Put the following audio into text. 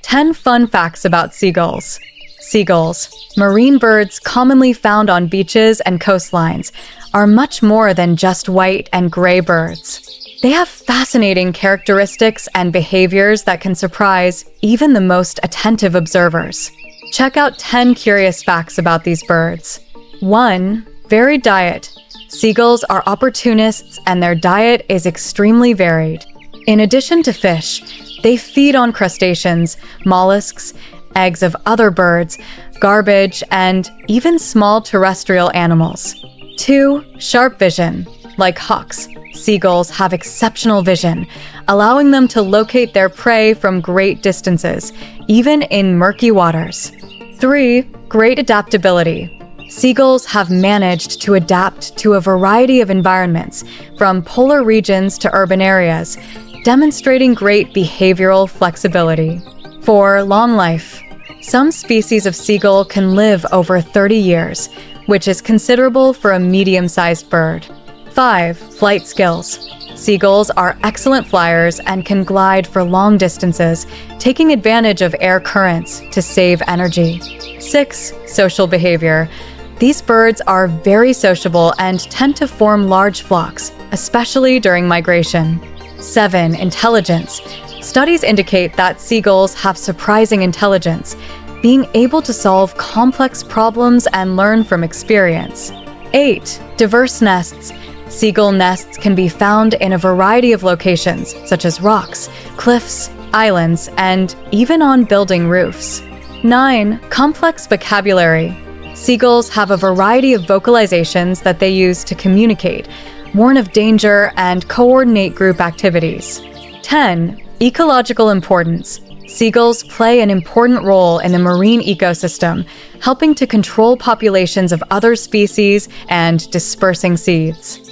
10 fun facts about seagulls. Seagulls, marine birds commonly found on beaches and coastlines, are much more than just white and gray birds. They have fascinating characteristics and behaviors that can surprise even the most attentive observers. Check out 10 curious facts about these birds. 1. Varied diet. Seagulls are opportunists and their diet is extremely varied. In addition to fish, they feed on crustaceans, mollusks, eggs of other birds, garbage, and even small terrestrial animals. 2. Sharp vision. Like hawks, seagulls have exceptional vision, allowing them to locate their prey from great distances, even in murky waters. 3. Great adaptability. Seagulls have managed to adapt to a variety of environments, from polar regions to urban areas, demonstrating great behavioral flexibility. 4. Long life. Some species of seagull can live over 30 years, which is considerable for a medium-sized bird. 5. Flight skills. Seagulls are excellent flyers and can glide for long distances, taking advantage of air currents to save energy. 6. Social behavior. These birds are very sociable and tend to form large flocks, especially during migration. 7. Intelligence. Studies indicate that seagulls have surprising intelligence, being able to solve complex problems and learn from experience. 8. Diverse nests. Seagull nests can be found in a variety of locations, such as rocks, cliffs, islands, and even on building roofs. 9. Complex vocabulary. Seagulls have a variety of vocalizations that they use to communicate, warn of danger, and coordinate group activities. 10. Ecological importance. Seagulls play an important role in the marine ecosystem, helping to control populations of other species and dispersing seeds.